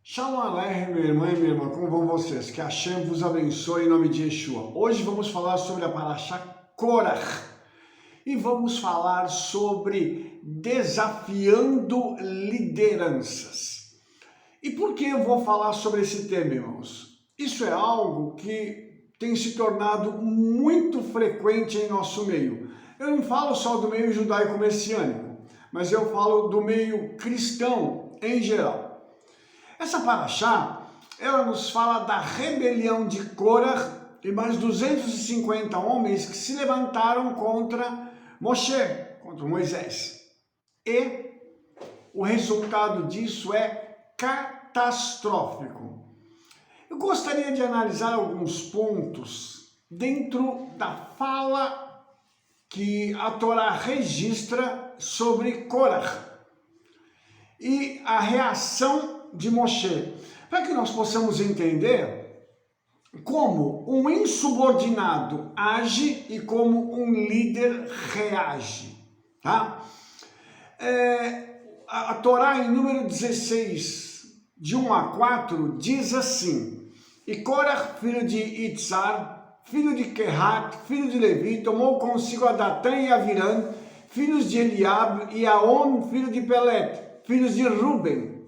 Shalom Aleichem, minha irmã e minha irmã, como vão vocês? Que Hashem vos abençoe em nome de Yeshua. Hoje vamos falar sobre a Parashá Korach e vamos falar sobre desafiando lideranças. E por que eu vou falar sobre esse tema, irmãos? Isso é algo que tem se tornado muito frequente em nosso meio. Eu não falo só do meio judaico-messiânico, mas eu falo do meio cristão em geral. Essa Parashá, ela nos fala da rebelião de Korach e mais 250 homens que se levantaram contra Moshe, contra Moisés. E o resultado disso é catastrófico. Eu gostaria de analisar alguns pontos dentro da fala que a Torá registra sobre Korach e a reação de Moshe, para que nós possamos entender como um insubordinado age e como um líder reage. Tá? A Torá, em número 16, de 1 a 4, diz assim: E Korach, filho de Itzar, filho de Kehat, filho de Levi, tomou consigo a Datã e Aviram, filhos de Eliab, e Aon, filho de Pelet, filhos de Ruben.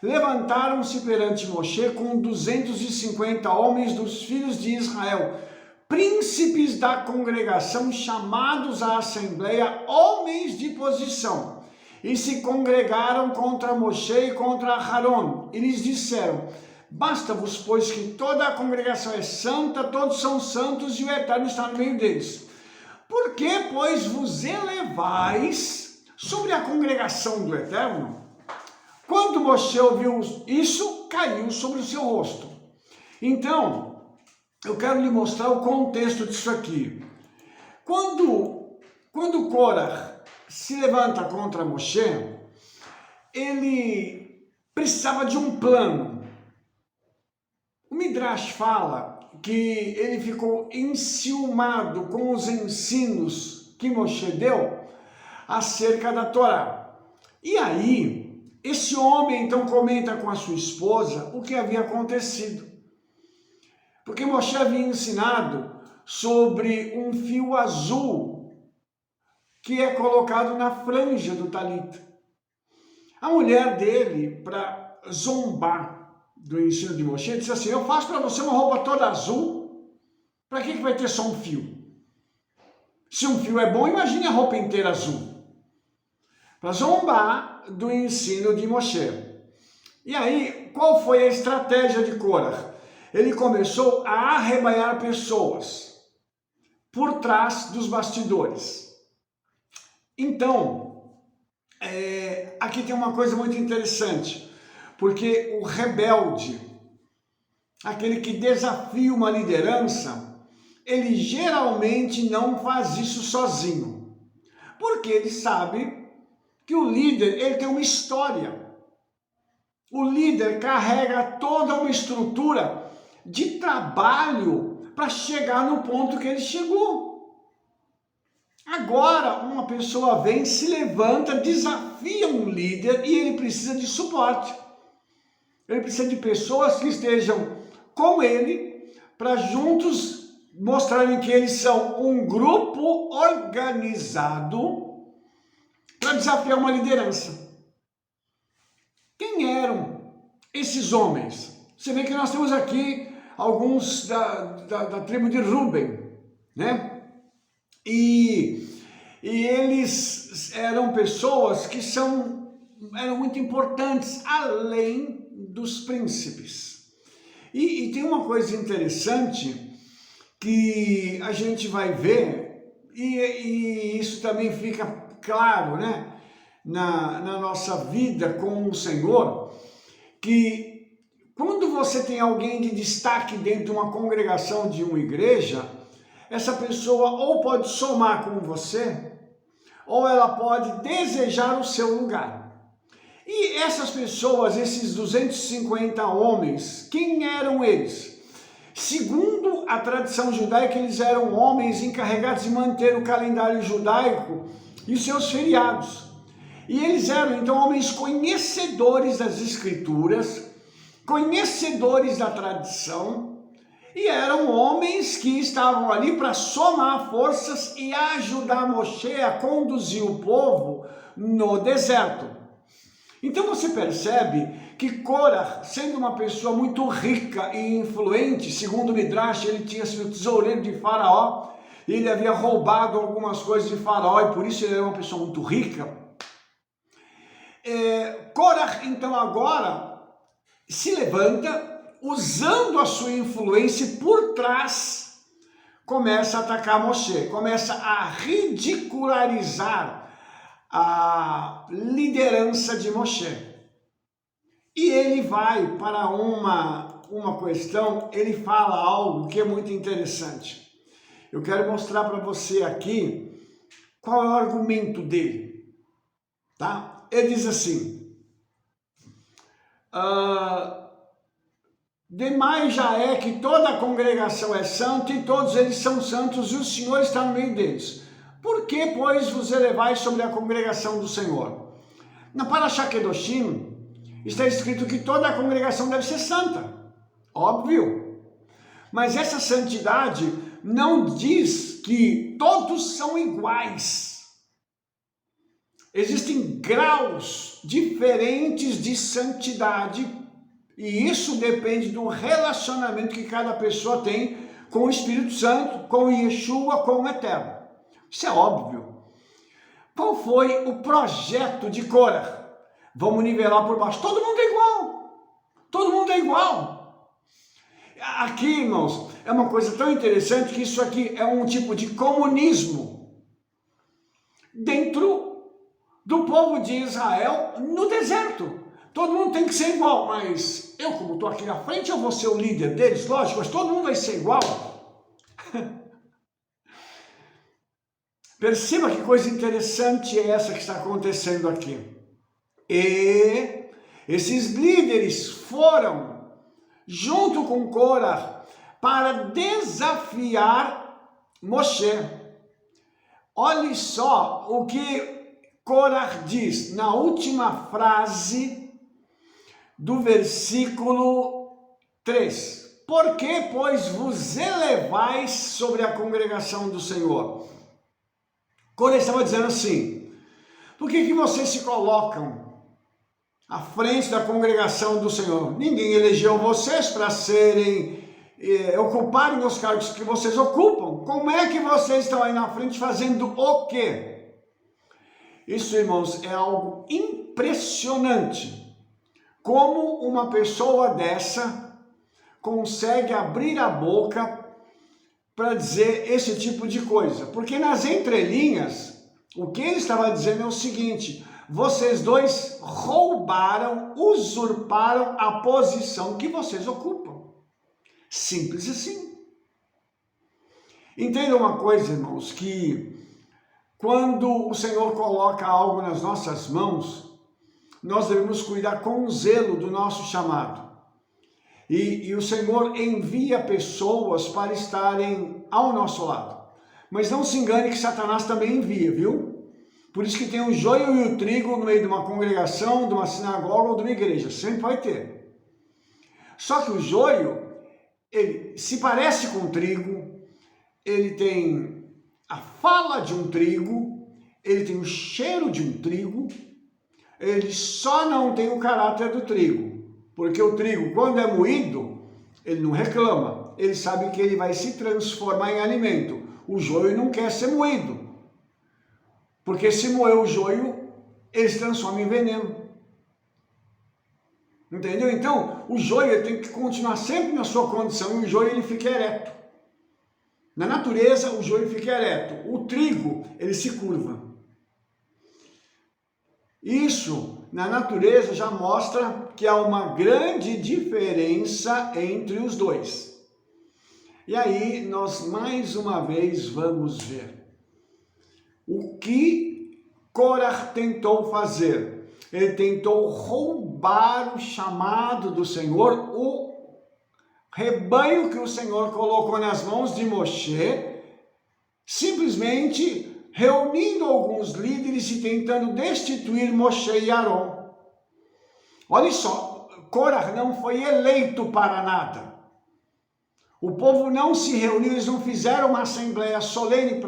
Levantaram-se perante Moshe com 250 homens dos filhos de Israel, príncipes da congregação, chamados à assembleia, homens de posição, e se congregaram contra Moshe e contra Aharon, e lhes disseram: Basta-vos, pois, que toda a congregação é santa, todos são santos, e o Eterno está no meio deles. Por que, pois, vos elevais sobre a congregação do Eterno? Quando Moshe ouviu isso, caiu sobre o seu rosto. Então, eu quero lhe mostrar o contexto disso aqui. Quando Korach se levanta contra Moshe, ele precisava de um plano. O Midrash fala que ele ficou enciumado com os ensinos que Moshe deu acerca da Torá. E aí, esse homem então comenta com a sua esposa o que havia acontecido. Porque Moshe havia ensinado sobre um fio azul que é colocado na franja do talit. A mulher dele, para zombar do ensino de Moshe, disse assim: Eu faço para você uma roupa toda azul, para que vai ter só um fio? Se um fio é bom, imagine a roupa inteira azul. Para zombar do ensino de Moshe. E aí, qual foi a estratégia de Korach? Ele começou a arrebanhar pessoas por trás dos bastidores. Então, aqui tem uma coisa muito interessante, porque o rebelde, aquele que desafia uma liderança, ele geralmente não faz isso sozinho, porque ele sabe que o líder, ele tem uma história. O líder carrega toda uma estrutura de trabalho para chegar no ponto que ele chegou. Agora, uma pessoa vem, se levanta, desafia um líder e ele precisa de suporte. Ele precisa de pessoas que estejam com ele para juntos mostrarem que eles são um grupo organizado para desafiar uma liderança. Quem eram esses homens? Você vê que nós temos aqui alguns da tribo de Ruben, né? E eles eram pessoas que eram muito importantes, além dos príncipes. E tem uma coisa interessante que a gente vai ver, e isso também fica claro, né, na nossa vida com o Senhor, que quando você tem alguém de destaque dentro de uma congregação, de uma igreja, essa pessoa ou pode somar com você, ou ela pode desejar o seu lugar. E essas pessoas, esses 250 homens, quem eram eles? Segundo a tradição judaica, eles eram homens encarregados de manter o calendário judaico e os seus feriados. E eles eram então homens conhecedores das Escrituras, conhecedores da tradição, e eram homens que estavam ali para somar forças e ajudar Moshe a conduzir o povo no deserto. Então você percebe que Korah, sendo uma pessoa muito rica e influente, segundo o Midrash, ele tinha sido tesoureiro de Faraó, ele havia roubado algumas coisas de Faraó e por isso ele era uma pessoa muito rica. Korah, então, agora se levanta, usando a sua influência e por trás, começa a atacar Moshe, começa a ridicularizar a liderança de Moshe. E ele vai para uma questão, ele fala algo que é muito interessante. Eu quero mostrar para você aqui qual é o argumento dele, tá? Ele diz assim, demais já é que toda a congregação é santa e todos eles são santos e o Senhor está no meio deles. Por que, pois, vos elevais sobre a congregação do Senhor? Na Parashá Kedoshim está escrito que toda a congregação deve ser santa, óbvio. Mas essa santidade não diz que todos são iguais. Existem graus diferentes de santidade e isso depende do relacionamento que cada pessoa tem com o Espírito Santo, com Yeshua, com o Eterno. Isso é óbvio. Qual foi o projeto de Korah? Vamos nivelar por baixo. Todo mundo é igual. Todo mundo é igual. Aqui, irmãos, é uma coisa tão interessante que isso aqui é um tipo de comunismo dentro do povo de Israel no deserto. Todo mundo tem que ser igual, mas eu, como estou aqui na frente, eu vou ser o líder deles, lógico, mas todo mundo vai ser igual. Perceba que coisa interessante é essa que está acontecendo aqui. E esses líderes foram, junto com Korah, para desafiar Moshe. Olhe só o que Korah diz na última frase do versículo 3. Por que, pois, vos elevais sobre a congregação do Senhor? Korah estava dizendo assim, por que vocês se colocam à frente da congregação do Senhor? Ninguém elegeu vocês para ocuparem os cargos que vocês ocupam. Como é que vocês estão aí na frente fazendo o quê? Isso, irmãos, é algo impressionante. Como uma pessoa dessa consegue abrir a boca para dizer esse tipo de coisa? Porque nas entrelinhas, o que ele estava dizendo é o seguinte: vocês dois roubaram, usurparam a posição que vocês ocupam. Simples assim. Entenda uma coisa, irmãos, que quando o Senhor coloca algo nas nossas mãos, nós devemos cuidar com zelo do nosso chamado. E o Senhor envia pessoas para estarem ao nosso lado. Mas não se engane que Satanás também envia, viu? Por isso que tem o joio e o trigo no meio de uma congregação, de uma sinagoga ou de uma igreja. Sempre vai ter. Só que o joio, ele se parece com o trigo, ele tem a fala de um trigo, ele tem o cheiro de um trigo, ele só não tem o caráter do trigo. Porque o trigo, quando é moído, ele não reclama. Ele sabe que ele vai se transformar em alimento. O joio não quer ser moído. Porque se moer o joio, ele se transforma em veneno. Entendeu? Então, o joio ele tem que continuar sempre na sua condição e o joio ele fica ereto. Na natureza, o joio fica ereto. O trigo, ele se curva. Isso, na natureza, já mostra que há uma grande diferença entre os dois. E aí, nós mais uma vez vamos ver o que Korah tentou fazer. Ele tentou roubar o chamado do Senhor, o rebanho que o Senhor colocou nas mãos de Moshe, simplesmente reunindo alguns líderes e tentando destituir Moshe e Arão. Olha só, Corah não foi eleito para nada. O povo não se reuniu, eles não fizeram uma assembleia solene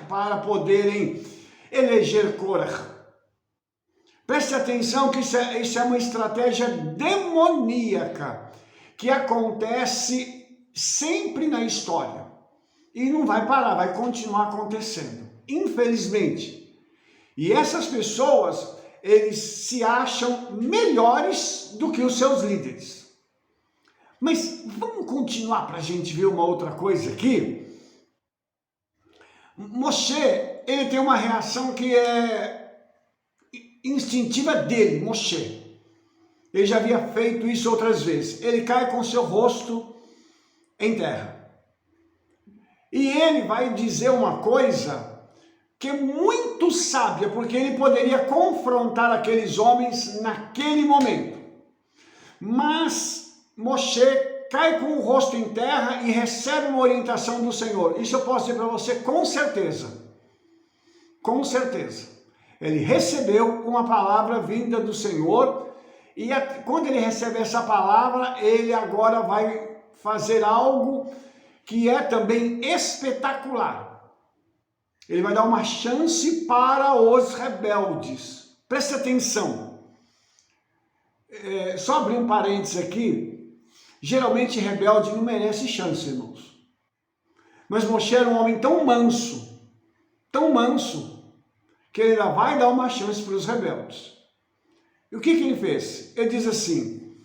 para poderem eleger Corah. Preste atenção que isso é uma estratégia demoníaca que acontece sempre na história. E não vai parar, vai continuar acontecendo, infelizmente. E essas pessoas, eles se acham melhores do que os seus líderes. Mas vamos continuar para a gente ver uma outra coisa aqui. Moshe, ele tem uma reação que é instintiva dele, Moshe. Ele já havia feito isso outras vezes. Ele cai com seu rosto em terra. E ele vai dizer uma coisa que é muito sábia, porque ele poderia confrontar aqueles homens naquele momento. Mas Moshe cai com o rosto em terra e recebe uma orientação do Senhor. Isso eu posso dizer para você com certeza. Com certeza. Ele recebeu uma palavra vinda do Senhor e quando ele recebe essa palavra, ele agora vai fazer algo que é também espetacular. Ele vai dar uma chance para os rebeldes. Preste atenção. Só abrir um parênteses aqui. Geralmente rebelde não merece chance, irmãos. Mas Moshe era um homem tão manso, que ele ainda vai dar uma chance para os rebeldes. E o que ele fez? Ele diz assim,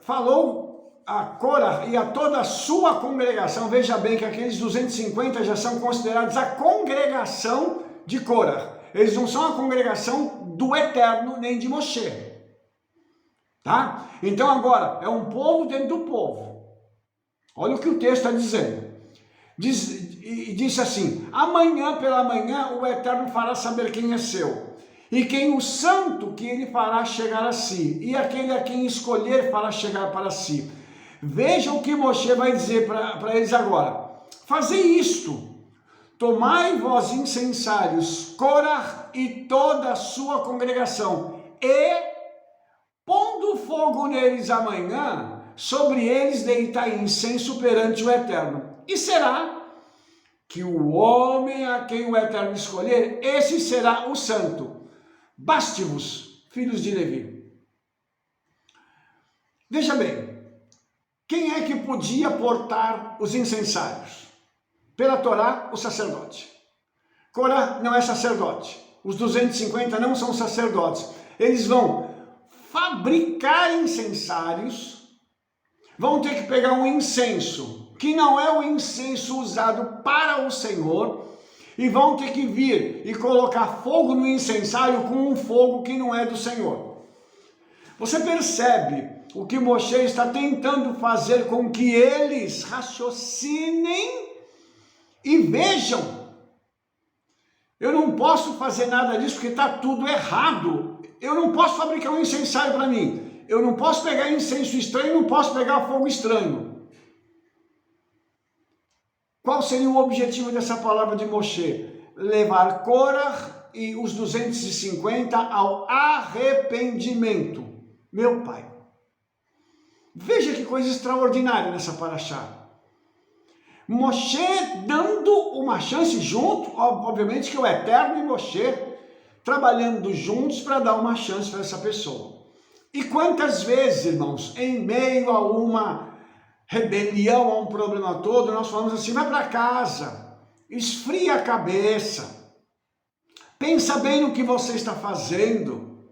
falou a Corah e a toda a sua congregação. Veja bem que aqueles 250 já são considerados a congregação de Corah. Eles não são a congregação do Eterno nem de Moshe. Tá? Então agora, é um povo dentro do povo. Olha o que o texto está dizendo. Disse assim, amanhã pela manhã o Eterno fará saber quem é seu, e quem o santo que ele fará chegar a si, e aquele a quem escolher fará chegar para si. Veja o que Moshe vai dizer para eles agora. Fazei isto, tomai vós incensários, Corah e toda a sua congregação, e pondo fogo neles amanhã, sobre eles deitai incenso perante o Eterno. E será que o homem a quem o Eterno escolher, esse será o santo. Baste-vos, filhos de Levi. Veja bem, quem é que podia portar os incensários? Pela Torá, o sacerdote. Corá não é sacerdote. Os 250 não são sacerdotes. Eles vão fabricar incensários, vão ter que pegar um incenso, que não é o incenso usado para o Senhor, e vão ter que vir e colocar fogo no incensário com um fogo que não é do Senhor. Você percebe o que Moshe está tentando fazer com que eles raciocinem e vejam. Eu não posso fazer nada disso porque está tudo errado. Eu não posso fabricar um incensário para mim. Eu não posso pegar incenso estranho, não posso pegar fogo estranho. Qual seria o objetivo dessa palavra de Moshe? Levar Corah e os 250 ao arrependimento. Meu pai. Veja que coisa extraordinária nessa paraxá. Moshe dando uma chance junto, obviamente que o Eterno e Moshe trabalhando juntos para dar uma chance para essa pessoa. E quantas vezes, irmãos, em meio a uma rebelião, a um problema todo, nós falamos assim, vai para casa, esfria a cabeça, pensa bem no que você está fazendo.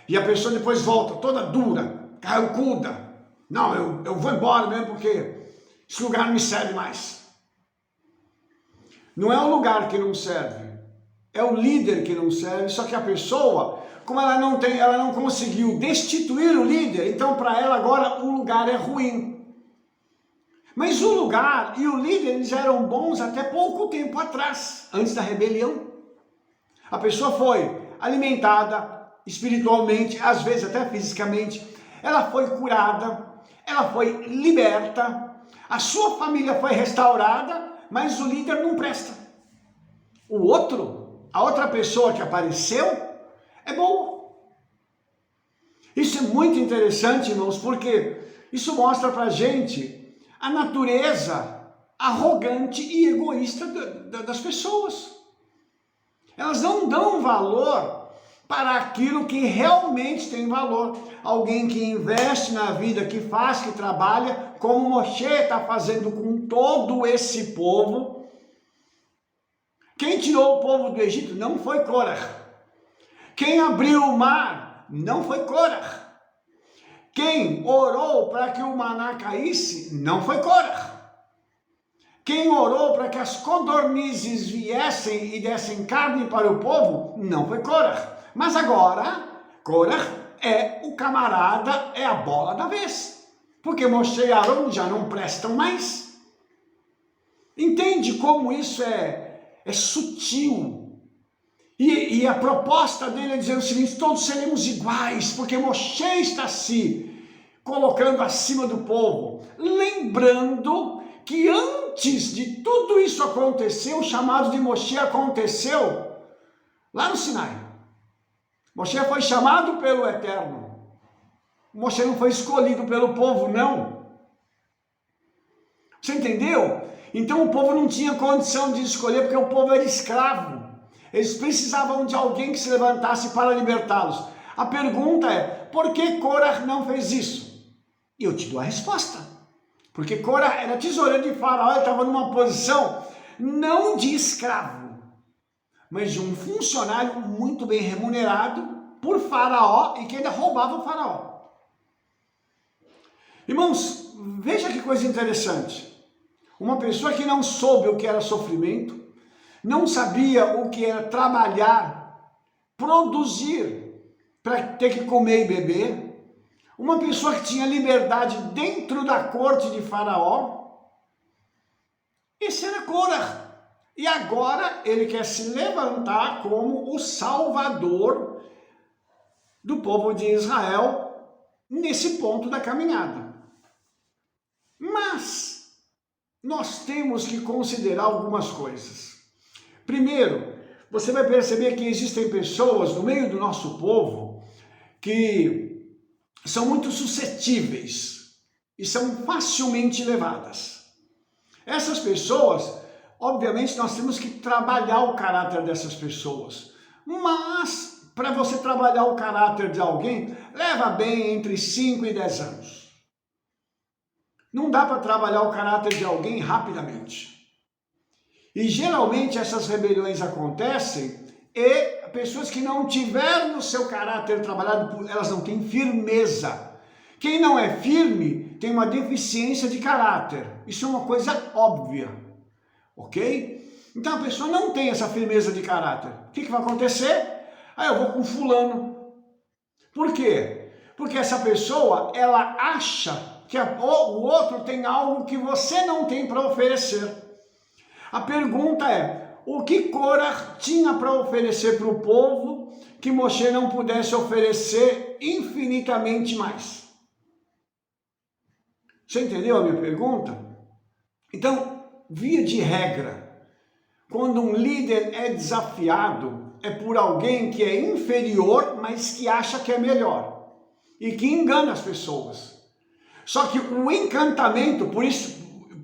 E a pessoa depois volta toda dura, carrancuda. Não, eu vou embora mesmo porque esse lugar não me serve mais. Não é o lugar que não serve. É o líder que não serve, só que a pessoa, como ela não conseguiu destituir o líder, então para ela agora o lugar é ruim. Mas o lugar e o líder, eles eram bons até pouco tempo atrás, antes da rebelião. A pessoa foi alimentada espiritualmente, às vezes até fisicamente, ela foi curada, ela foi liberta, a sua família foi restaurada, mas o líder não presta. a outra pessoa que apareceu, é boa. Isso é muito interessante, irmãos, porque isso mostra pra gente a natureza arrogante e egoísta das pessoas. Elas não dão valor para aquilo que realmente tem valor. Alguém que investe na vida, que faz, que trabalha, como Moshe está fazendo com todo esse povo. Quem tirou o povo do Egito não foi Korah. Quem abriu o mar não foi Korah. Quem orou para que o maná caísse não foi Korah. Quem orou para que as codornizes viessem e dessem carne para o povo não foi Korah. Mas agora, Korah é o camarada, é a bola da vez. Porque Moshe e Arão já não prestam mais. Entende como isso é sutil? E a proposta dele é dizer o seguinte: todos seremos iguais, porque Moshe está se colocando acima do povo. Lembrando que antes de tudo isso acontecer, o chamado de Moshe aconteceu lá no Sinai. Moshe foi chamado pelo Eterno. Moshe não foi escolhido pelo povo, não. Você entendeu? Então o povo não tinha condição de escolher, porque o povo era escravo. Eles precisavam de alguém que se levantasse para libertá-los. A pergunta é, por que Korah não fez isso? E eu te dou a resposta. Porque Korah era tesoureiro de Faraó, ele estava numa posição não de escravo, mas de um funcionário muito bem remunerado por Faraó e que ainda roubava o Faraó. Irmãos, veja que coisa interessante. Uma pessoa que não soube o que era sofrimento, não sabia o que era trabalhar, produzir para ter que comer e beber, uma pessoa que tinha liberdade dentro da corte de Faraó, esse era Korah. E agora ele quer se levantar como o salvador do povo de Israel nesse ponto da caminhada. Mas nós temos que considerar algumas coisas. Primeiro, você vai perceber que existem pessoas no meio do nosso povo que são muito suscetíveis e são facilmente levadas. Essas pessoas, obviamente, nós temos que trabalhar o caráter dessas pessoas. Mas, para você trabalhar o caráter de alguém, leva bem entre 5 e 10 anos. Não dá para trabalhar o caráter de alguém rapidamente. E geralmente essas rebeliões acontecem e pessoas que não tiveram o seu caráter trabalhado, elas não têm firmeza. Quem não é firme tem uma deficiência de caráter. Isso é uma coisa óbvia, ok? Então a pessoa não tem essa firmeza de caráter. O que vai acontecer? Eu vou com fulano. Por quê? Porque essa pessoa, ela acha que o outro tem algo que você não tem para oferecer. A pergunta é, o que Korah tinha para oferecer para o povo que Moshe não pudesse oferecer infinitamente mais? Você entendeu a minha pergunta? Então, via de regra, quando um líder é desafiado, é por alguém que é inferior, mas que acha que é melhor e que engana as pessoas. Só que o encantamento, por isso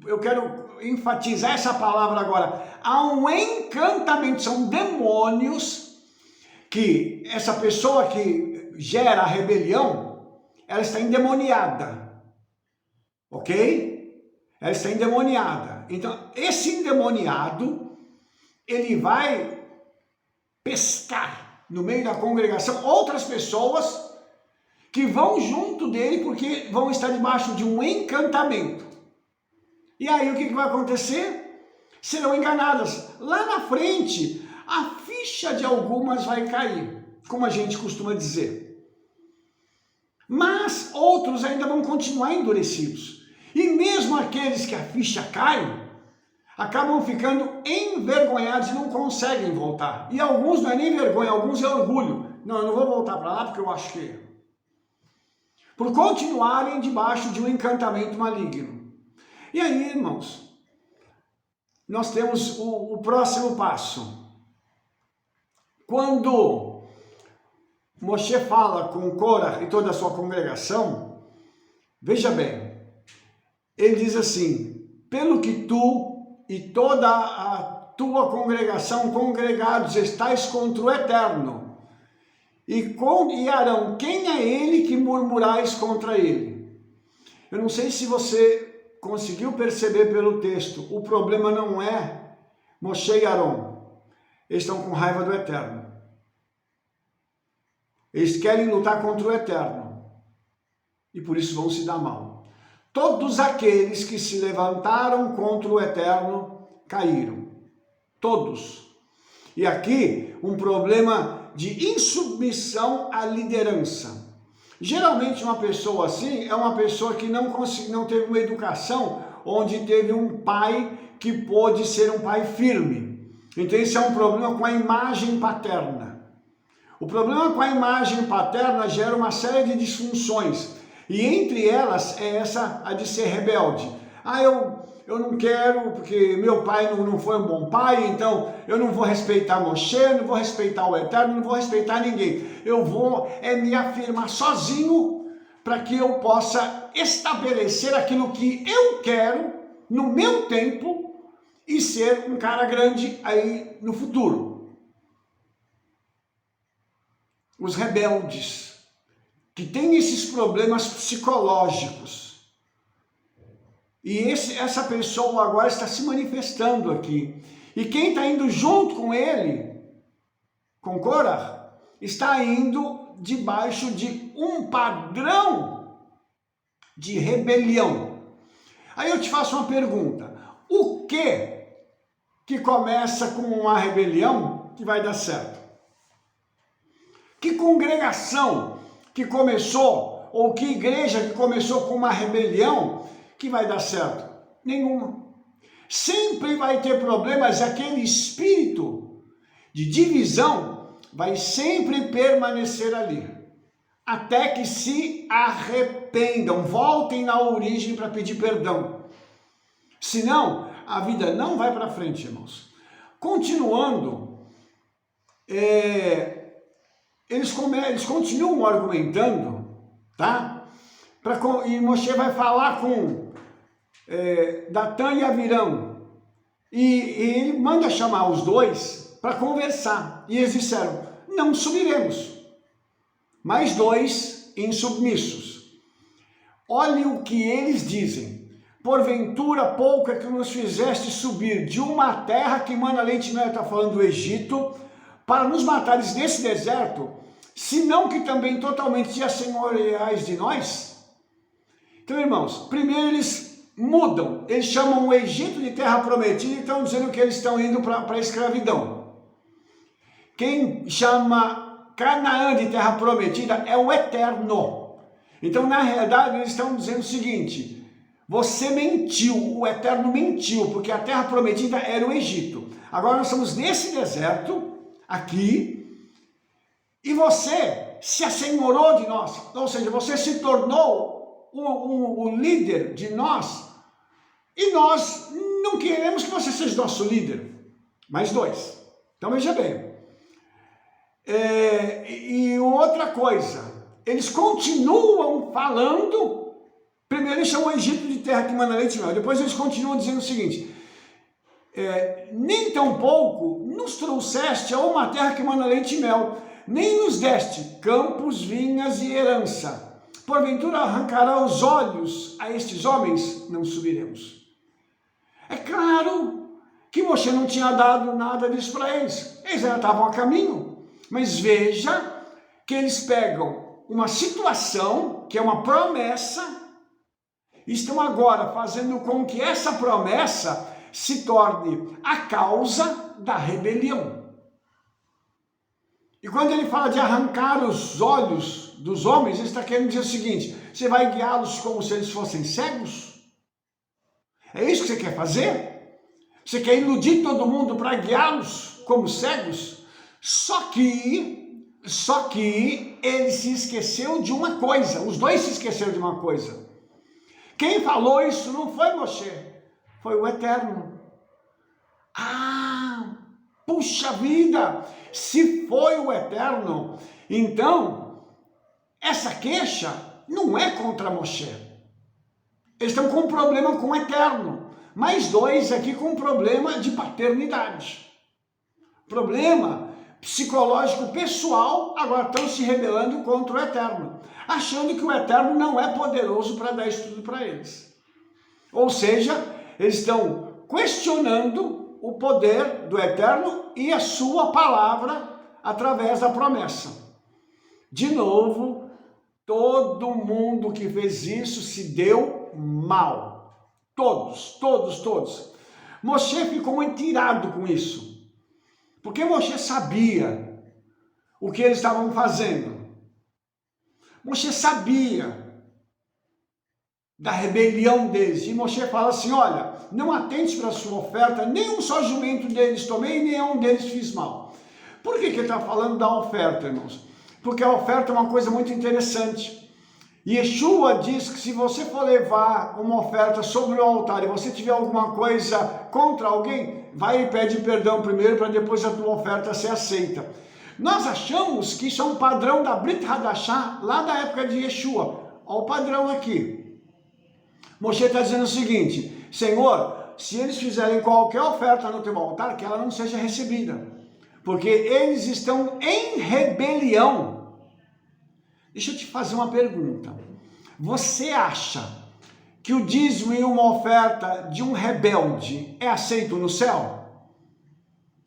eu quero enfatizar essa palavra agora, há um encantamento, são demônios que essa pessoa que gera a rebelião, ela está endemoniada, ok? Ela está endemoniada. Então, esse endemoniado, ele vai pescar no meio da congregação outras pessoas que vão junto dele porque vão estar debaixo de um encantamento. E aí o que vai acontecer? Serão enganadas. Lá na frente, a ficha de algumas vai cair, como a gente costuma dizer. Mas outros ainda vão continuar endurecidos. E mesmo aqueles que a ficha cai, acabam ficando envergonhados e não conseguem voltar. E alguns não é nem vergonha, alguns é orgulho. Não, eu não vou voltar para lá porque eu acho que... por continuarem debaixo de um encantamento maligno. E aí, irmãos, nós temos o próximo passo. quando Moshe fala com Korah e toda a sua congregação, veja bem, ele diz assim: pelo que tu e toda a tua congregação congregados estáis contra o Eterno, e Arão, quem é ele que murmurais contra ele? Eu não sei se você conseguiu perceber pelo texto, o problema não é Moshe e Arão, eles estão com raiva do Eterno. Eles querem lutar contra o Eterno e por isso vão se dar mal. Todos aqueles que se levantaram contra o Eterno caíram. Todos. E aqui um problema de insubmissão à liderança. Geralmente uma pessoa assim é uma pessoa que não teve uma educação onde teve um pai que pôde ser um pai firme. Então esse é um problema com a imagem paterna. O problema com a imagem paterna gera uma série de disfunções, e entre elas é essa, a de ser rebelde. Eu não quero, porque meu pai não foi um bom pai, então eu não vou respeitar Moshe, não vou respeitar o Eterno, não vou respeitar ninguém. Eu vou me afirmar sozinho para que eu possa estabelecer aquilo que eu quero no meu tempo e ser um cara grande aí no futuro. Os rebeldes, que têm esses problemas psicológicos. E essa pessoa agora está se manifestando aqui. E quem está indo junto com ele, com Korah, está indo debaixo de um padrão de rebelião. Aí eu te faço uma pergunta. O que começa com uma rebelião que vai dar certo? Que congregação que começou, ou que igreja que começou com uma rebelião que vai dar certo? Nenhuma. Sempre vai ter problemas, e aquele espírito de divisão vai sempre permanecer ali, até que se arrependam, voltem na origem para pedir perdão. Senão, a vida não vai para frente, irmãos. Continuando, eles continuam argumentando, tá? E Moshe vai falar com Datã e Avirão, e ele manda chamar os dois para conversar, e eles disseram: não subiremos. Mais dois insubmissos. Olhe o que eles dizem: porventura pouco é que nos fizeste subir de uma terra que mana leite e mel, está falando do Egito, para nos matares nesse deserto, senão que também totalmente te assenhoreais de nós? Então, irmãos, primeiro eles mudam, eles chamam o Egito de terra prometida e estão dizendo que eles estão indo para a escravidão. Quem chama Canaã de terra prometida é o Eterno. Então, na realidade, eles estão dizendo o seguinte: você mentiu, o Eterno mentiu, porque a terra prometida era o Egito. Agora nós estamos nesse deserto aqui, e você se assenhorou de nós, ou seja, você se tornou o líder de nós, e nós não queremos que você seja nosso líder. Mais dois. Então veja bem. E outra coisa, eles continuam falando. Primeiro eles chamam o Egito de terra que mana leite e mel, depois eles continuam dizendo o seguinte: nem tão pouco nos trouxeste a uma terra que mana leite e mel, nem nos deste campos, vinhas e herança. Porventura arrancará os olhos a estes homens? Não subiremos. É claro que Moshe não tinha dado nada disso para eles. Eles já estavam a caminho. Mas veja que eles pegam uma situação que é uma promessa, e estão agora fazendo com que essa promessa se torne a causa da rebelião. E quando ele fala de arrancar os olhos dos homens, ele está querendo dizer o seguinte: você vai guiá-los como se eles fossem cegos? É isso que você quer fazer? Você quer iludir todo mundo para guiá-los como cegos? Só que ele se esqueceu de uma coisa, os dois se esqueceram de uma coisa. Quem falou isso não foi Moshe, foi o Eterno. Puxa vida, se foi o Eterno, então essa queixa não é contra Moshe. Eles estão com um problema com o Eterno. Mais dois aqui com um problema de paternidade. Problema psicológico pessoal, agora estão se rebelando contra o Eterno, achando que o Eterno não é poderoso para dar isso tudo para eles. Ou seja, eles estão questionando o poder do Eterno e a sua palavra através da promessa. De novo, todo mundo que fez isso se deu mal. Todos. Moshe ficou muito irado com isso. Porque Moshe sabia o que eles estavam fazendo. Moshe sabia da rebelião deles. E Moshe fala assim, olha, não atente para a sua oferta, nem um só jumento deles tomei, nenhum deles fiz mal. Por que ele está falando da oferta, irmãos? Porque a oferta é uma coisa muito interessante. Yeshua diz que se você for levar uma oferta sobre o altar e você tiver alguma coisa contra alguém, vai e pede perdão primeiro para depois a tua oferta ser aceita. Nós achamos que isso é um padrão da Brit Hadashah lá da época de Yeshua. Olha o padrão aqui. Moshe está dizendo o seguinte, Senhor, se eles fizerem qualquer oferta no teu altar, que ela não seja recebida, porque eles estão em rebelião. Deixa eu te fazer uma pergunta. Você acha que o dízimo e uma oferta de um rebelde é aceito no céu?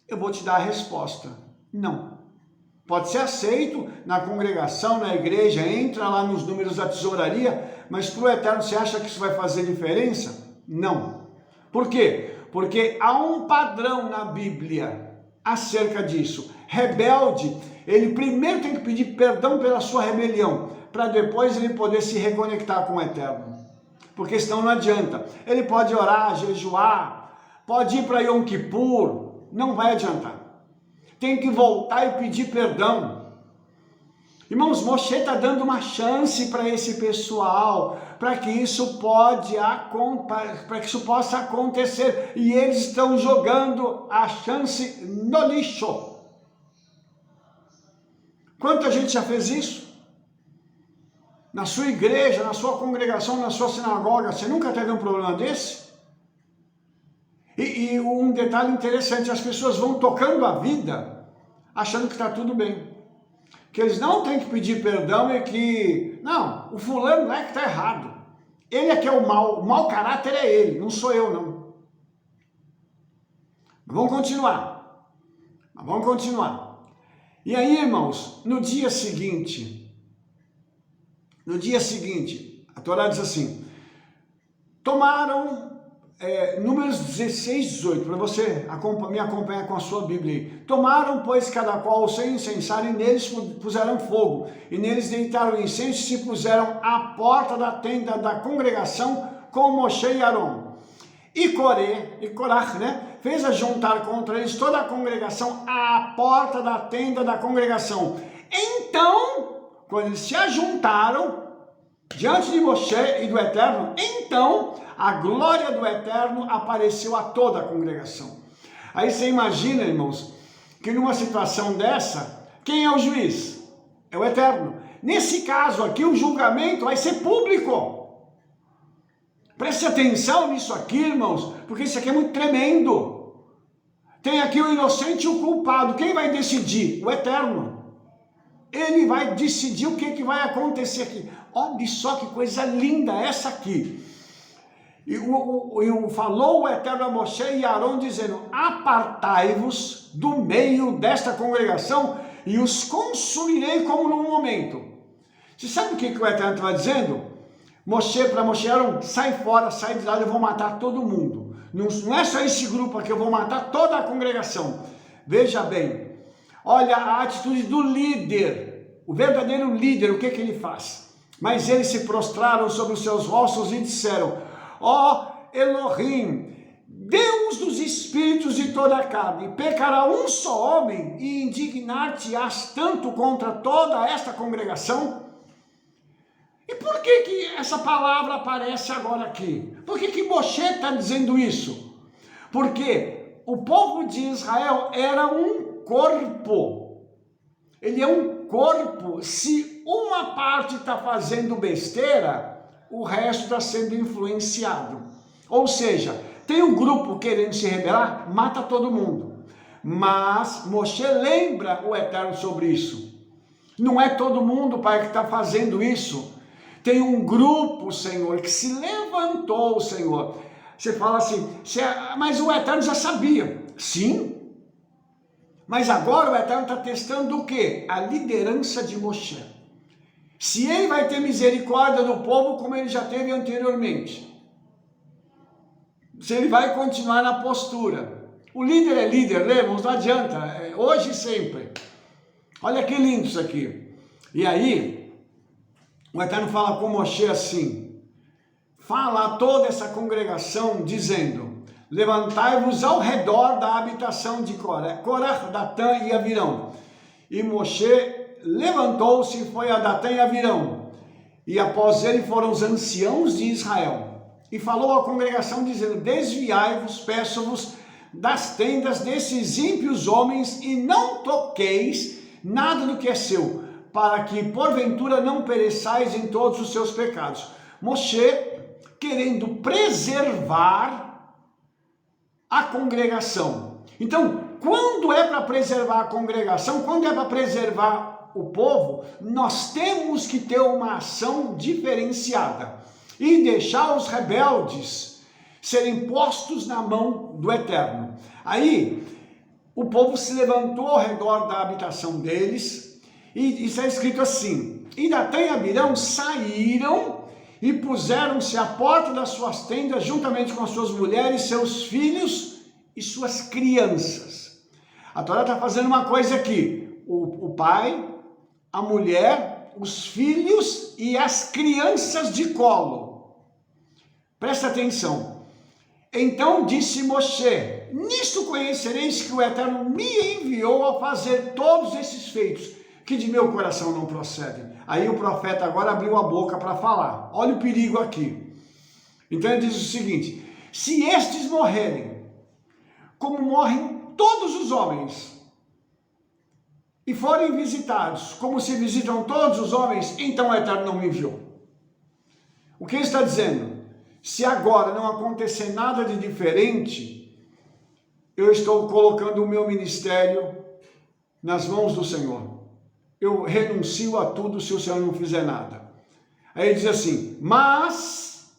Eu vou te dar a resposta. Não. Pode ser aceito na congregação, na igreja, entra lá nos números da tesouraria, mas para o Eterno você acha que isso vai fazer diferença? Não. Por quê? Porque há um padrão na Bíblia acerca disso. Rebelde, ele primeiro tem que pedir perdão pela sua rebelião, para depois ele poder se reconectar com o Eterno. Porque senão não adianta. Ele pode orar, jejuar, pode ir para Yom Kippur, não vai adiantar. Tem que voltar e pedir perdão. Irmãos, Moshe está dando uma chance para esse pessoal, para que isso possa acontecer. E eles estão jogando a chance no lixo. Quanta gente já fez isso? Na sua igreja, na sua congregação, na sua sinagoga, você nunca teve um problema desse? E um detalhe interessante, as pessoas vão tocando a vida, achando que está tudo bem. Que eles não têm que pedir perdão e que, não, o fulano não é que está errado. Ele é que é o mau caráter é ele, não sou eu não. Vamos continuar. E aí, irmãos, no dia seguinte, a Torá diz assim, tomaram, números 16, 18, para você me acompanhar com a sua Bíblia aí. Tomaram, pois, cada qual o seu incensário, e neles puseram fogo, e neles deitaram incenso, e se puseram à porta da tenda da congregação com Moshe e Arão. E Corach, né? Fez ajuntar contra eles toda a congregação à porta da tenda da congregação. Então, quando eles se ajuntaram diante de Moshe e do Eterno, então a glória do Eterno apareceu a toda a congregação. Aí você imagina, irmãos, que numa situação dessa, quem é o juiz? É o Eterno. Nesse caso aqui, o julgamento vai ser público. Preste atenção nisso aqui, irmãos, porque isso aqui é muito tremendo. Tem aqui o inocente e o culpado. Quem vai decidir? O Eterno. Ele vai decidir o que vai acontecer aqui. Olha só que coisa linda essa aqui. E falou o Eterno a Moshe e Arão dizendo, apartai-vos do meio desta congregação e os consumirei como num momento. Você sabe o que o Eterno estava dizendo? Para Moshe e Arão, sai fora, sai de lá, eu vou matar todo mundo. Não é só esse grupo aqui, eu vou matar toda a congregação. Veja bem, olha a atitude do líder, o verdadeiro líder, o que ele faz? Mas eles se prostraram sobre os seus rostos e disseram, ó Elohim, Deus dos espíritos de toda a carne, pecará um só homem e indignar-te-ás tanto contra toda esta congregação? E por que essa palavra aparece agora aqui? Por que Moshe está dizendo isso? Porque o povo de Israel era um corpo. Ele é um corpo. Se uma parte está fazendo besteira, o resto está sendo influenciado. Ou seja, tem um grupo querendo se rebelar, mata todo mundo. Mas Moshe lembra o Eterno sobre isso. Não é todo mundo, Pai, que está fazendo isso. Tem um grupo, Senhor, que se levantou, Senhor. Você fala assim, mas o Eterno já sabia. Sim, mas agora o Eterno está testando o quê? A liderança de Moshe. Se ele vai ter misericórdia do povo como ele já teve anteriormente. Se ele vai continuar na postura. O líder é líder, lembra? Não adianta, hoje e sempre. Olha que lindo isso aqui. E aí, o Eterno fala com Moshe assim, fala a toda essa congregação dizendo, levantai-vos ao redor da habitação de Corah, Datã e Avirão. E Moshe levantou-se e foi a Datã e Avirão. E após ele foram os anciãos de Israel. E falou à congregação dizendo, desviai-vos, peço-vos, das tendas desses ímpios homens e não toqueis nada do que é seu, para que porventura não pereçais em todos os seus pecados. Moshe querendo preservar a congregação. Então, quando é para preservar a congregação, quando é para preservar o povo, nós temos que ter uma ação diferenciada e deixar os rebeldes serem postos na mão do Eterno. Aí, o povo se levantou ao redor da habitação deles, e está escrito assim, e Datã e Abirão saíram e puseram-se à porta das suas tendas, juntamente com as suas mulheres, seus filhos e suas crianças. A Torá está fazendo uma coisa aqui, o pai, a mulher, os filhos e as crianças de colo. Presta atenção. Então disse Moshe, nisto conhecereis que o Eterno me enviou a fazer todos esses feitos, que de meu coração não procedem. Aí o profeta agora abriu a boca para falar. Olha o perigo aqui. Então ele diz o seguinte, se estes morrerem, como morrem todos os homens, e forem visitados, como se visitam todos os homens, então o Eterno não me enviou. O que ele está dizendo? Se agora não acontecer nada de diferente, eu estou colocando o meu ministério nas mãos do Senhor. Eu renuncio a tudo se o Senhor não fizer nada. Aí ele diz assim, mas,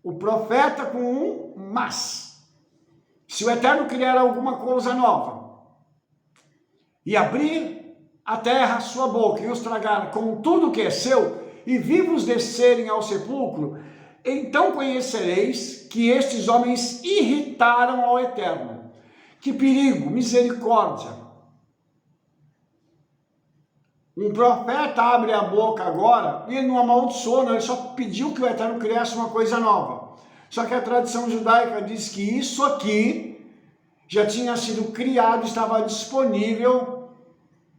o profeta com um mas. Se o Eterno criar alguma coisa nova, e abrir a terra a sua boca, e os tragar com tudo que é seu, e vivos descerem ao sepulcro, então conhecereis que estes homens irritaram ao Eterno. Que perigo, misericórdia. Um profeta abre a boca agora, e ele não amaldiçoou, não, ele só pediu que o Eterno criasse uma coisa nova. Só que a tradição judaica diz que isso aqui já tinha sido criado, estava disponível.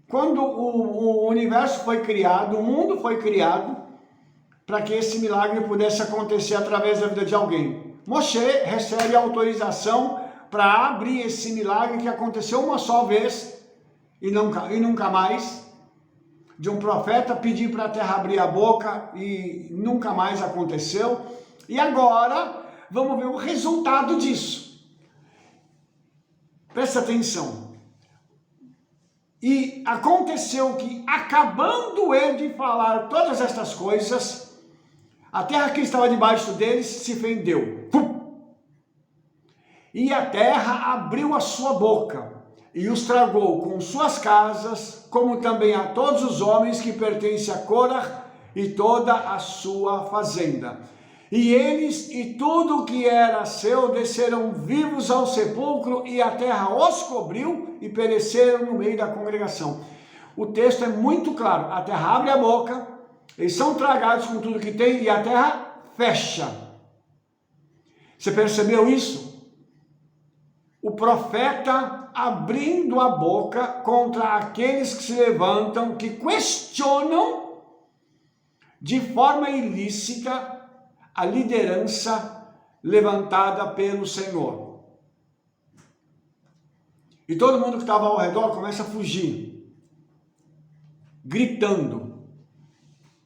Quando o universo foi criado, o mundo foi criado, para que esse milagre pudesse acontecer através da vida de alguém. Moshe recebe a autorização para abrir esse milagre que aconteceu uma só vez e nunca mais, de um profeta pedir para a terra abrir a boca e nunca mais aconteceu. E agora vamos ver o resultado disso. Presta atenção. E aconteceu que, acabando ele de falar todas estas coisas, a terra que estava debaixo deles se fendeu. E a terra abriu a sua boca e os tragou com suas casas, como também a todos os homens que pertencem a Corah e toda a sua fazenda. E eles e tudo o que era seu desceram vivos ao sepulcro, e a terra os cobriu e pereceram no meio da congregação. O texto é muito claro, a terra abre a boca, eles são tragados com tudo que tem e a terra fecha. Você percebeu isso? O profeta abrindo a boca contra aqueles que se levantam, que questionam de forma ilícita a liderança levantada pelo Senhor. E todo mundo que estava ao redor começa a fugir, gritando,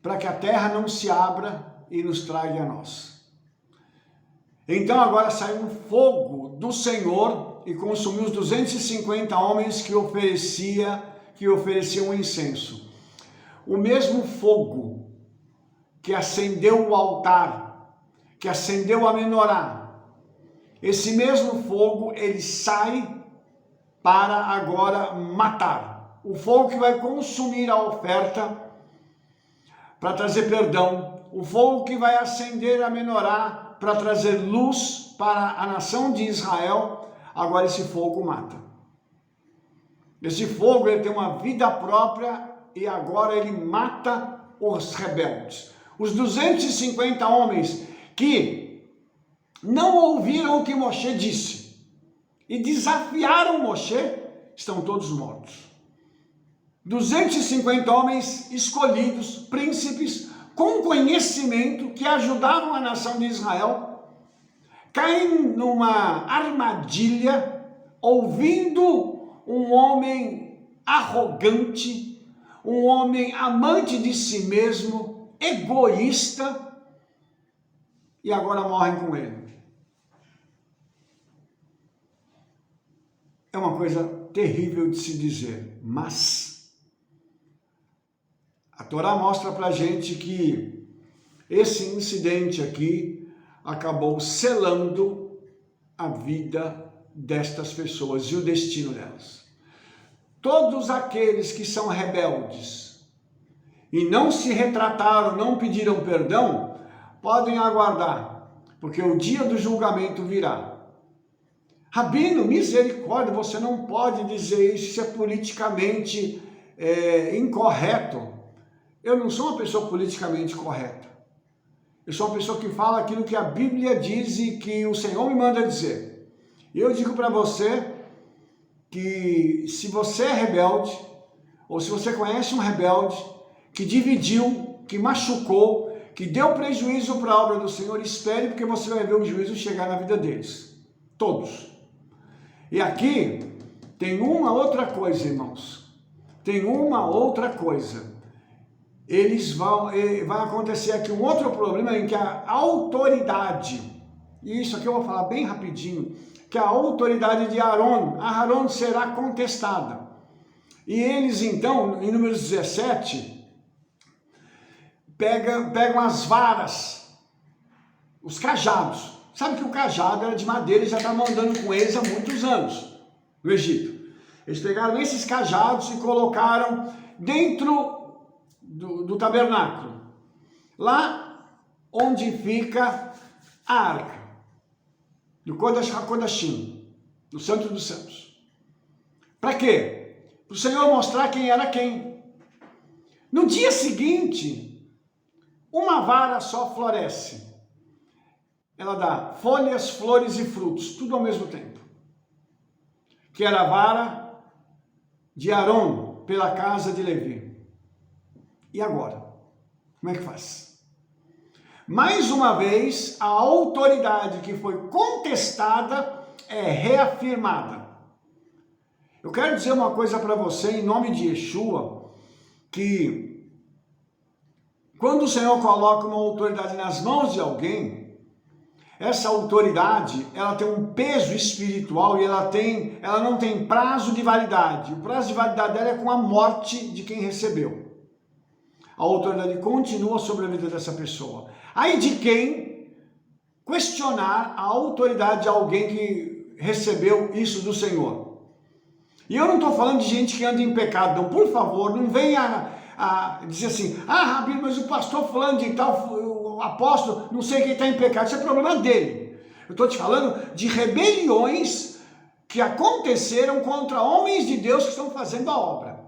para que a terra não se abra e nos traga a nós. Então agora saiu um fogo do Senhor e consumiu os 250 homens que ofereciam um incenso. O mesmo fogo que acendeu o altar, que acendeu a menorá, esse mesmo fogo, ele sai para agora matar. O fogo que vai consumir a oferta para trazer perdão. O fogo que vai acender a menorá para trazer luz para a nação de Israel. Agora esse fogo mata. Esse fogo, ele tem uma vida própria e agora ele mata os rebeldes. Os 250 homens que não ouviram o que Moshe disse e desafiaram Moshe, estão todos mortos. 250 homens escolhidos, príncipes, com conhecimento, que ajudavam a nação de Israel, caem numa armadilha, ouvindo um homem arrogante, um homem amante de si mesmo, egoísta, e agora morrem com ele. É uma coisa terrível de se dizer, mas a Torá mostra para a gente que esse incidente aqui acabou selando a vida destas pessoas e o destino delas. Todos aqueles que são rebeldes e não se retrataram, não pediram perdão, podem aguardar, porque o dia do julgamento virá. Rabino, misericórdia, você não pode dizer isso é politicamente incorreto. Eu não sou uma pessoa politicamente correta. Eu sou uma pessoa que fala aquilo que a Bíblia diz e que o Senhor me manda dizer. E eu digo para você que se você é rebelde, ou se você conhece um rebelde que dividiu, que machucou, que deu prejuízo para a obra do Senhor, espere, porque você vai ver o juízo chegar na vida deles. Todos. E aqui tem uma outra coisa, irmãos. Tem uma outra coisa. Vai acontecer aqui um outro problema em que a autoridade, e isso aqui eu vou falar bem rapidinho, que a autoridade de Aarón será contestada. E eles então, em Números 17, pegam as varas, os cajados. Sabe que o cajado era de madeira e já estavam andando com eles há muitos anos no Egito. Eles pegaram esses cajados e colocaram dentro do tabernáculo, lá onde fica a arca, do Kodesh HaKodashim, do Santo dos Santos. Para quê? Para o Senhor mostrar quem era quem. No dia seguinte, uma vara só floresce. Ela dá folhas, flores e frutos, tudo ao mesmo tempo. Que era a vara de Aarón pela casa de Levi. E agora? Como é que faz? Mais uma vez, a autoridade que foi contestada é reafirmada. Eu quero dizer uma coisa para você, em nome de Yeshua, que quando o Senhor coloca uma autoridade nas mãos de alguém, essa autoridade, ela tem um peso espiritual e ela não tem prazo de validade. O prazo de validade dela é com a morte de quem recebeu. A autoridade continua sobre a vida dessa pessoa. Aí de quem questionar a autoridade de alguém que recebeu isso do Senhor. E eu não estou falando de gente que anda em pecado, não. Por favor, não venha a dizer assim, Rabino, mas o pastor fulano de tal, o apóstolo, não sei quem está em pecado, isso é problema dele. Eu estou te falando de rebeliões que aconteceram contra homens de Deus que estão fazendo a obra.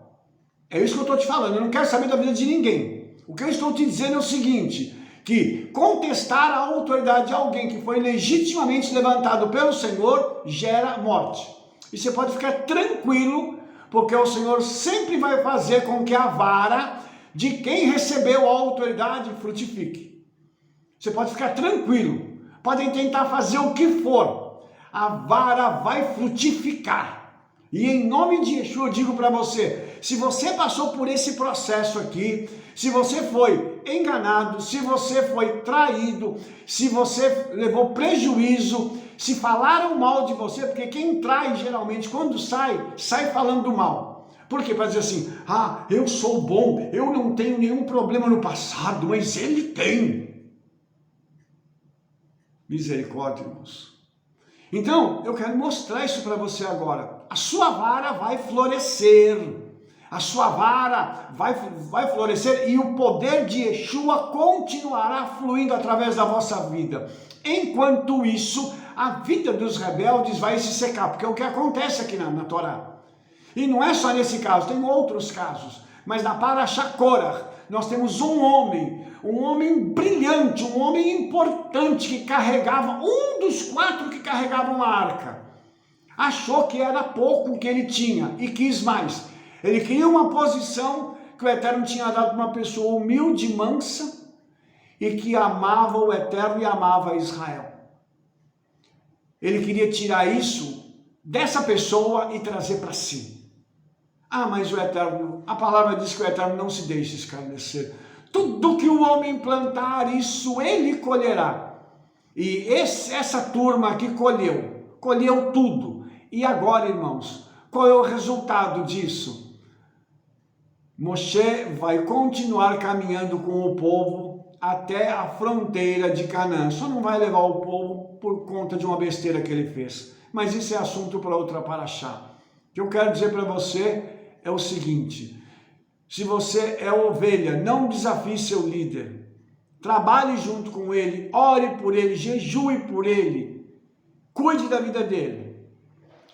É isso que eu estou te falando, eu não quero saber da vida de ninguém. O que eu estou te dizendo é o seguinte, que contestar a autoridade de alguém que foi legitimamente levantado pelo Senhor gera morte. E você pode ficar tranquilo, porque o Senhor sempre vai fazer com que a vara de quem recebeu a autoridade frutifique. Você pode ficar tranquilo, podem tentar fazer o que for, a vara vai frutificar, E em nome de Yeshua eu digo para você, se você passou por esse processo aqui, se você foi enganado, se você foi traído, se você levou prejuízo, se falaram mal de você, porque quem trai geralmente quando sai falando mal. Por quê? Para dizer assim, eu sou bom, eu não tenho nenhum problema no passado, mas ele tem. Misericórdia, irmãos. Então, eu quero mostrar isso para você agora. A sua vara vai florescer. A sua vara vai florescer e o poder de Yeshua continuará fluindo através da vossa vida. Enquanto isso, a vida dos rebeldes vai se secar, porque é o que acontece aqui na Torá. E não é só nesse caso, tem outros casos. Mas na Parashá Korach, nós temos um homem brilhante, um homem importante que carregava, um dos 4 que carregavam a arca. Achou que era pouco o que ele tinha e quis mais. Ele queria uma posição que o Eterno tinha dado para uma pessoa humilde, mansa e que amava o Eterno e amava Israel. Ele queria tirar isso dessa pessoa e trazer para si. Mas o Eterno, a palavra diz que o Eterno não se deixa escarnecer. Tudo que o homem plantar, isso ele colherá. E essa turma aqui colheu tudo. E agora, irmãos, qual é o resultado disso? Moshe vai continuar caminhando com o povo até a fronteira de Canaã. Só não vai levar o povo por conta de uma besteira que ele fez. Mas isso é assunto para outra paraxá. O que eu quero dizer para você é o seguinte: se você é ovelha, não desafie seu líder. Trabalhe junto com ele, ore por ele, jejue por ele, cuide da vida dele.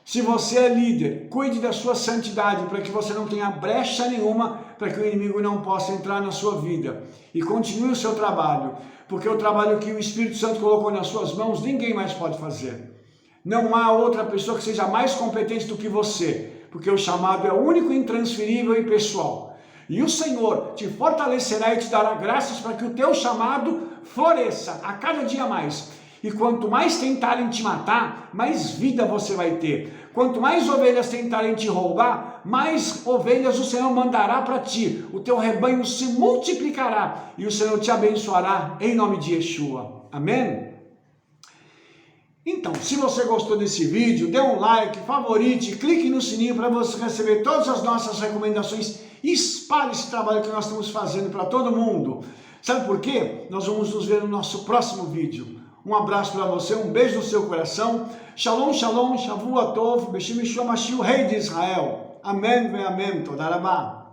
Se você é líder, cuide da sua santidade, para que você não tenha brecha nenhuma, para que o inimigo não possa entrar na sua vida. E continue o seu trabalho, porque o trabalho que o Espírito Santo colocou nas suas mãos, ninguém mais pode fazer. Não há outra pessoa que seja mais competente do que você, porque o chamado é único, intransferível e pessoal. E o Senhor te fortalecerá e te dará graças para que o teu chamado floresça a cada dia mais. E quanto mais tentarem te matar, mais vida você vai ter. Quanto mais ovelhas tentarem te roubar, mais ovelhas o Senhor mandará para ti. O teu rebanho se multiplicará e o Senhor te abençoará em nome de Yeshua. Amém? Então, se você gostou desse vídeo, dê um like, favorite, clique no sininho para você receber todas as nossas recomendações e espalhe esse trabalho que nós estamos fazendo para todo mundo. Sabe por quê? Nós vamos nos ver no nosso próximo vídeo. Um abraço para você, um beijo no seu coração. Shalom, shalom, Shavua Tov, Beshim Yeshua Mashiach, Rei de Israel. Amém, amém, Toda Rabá.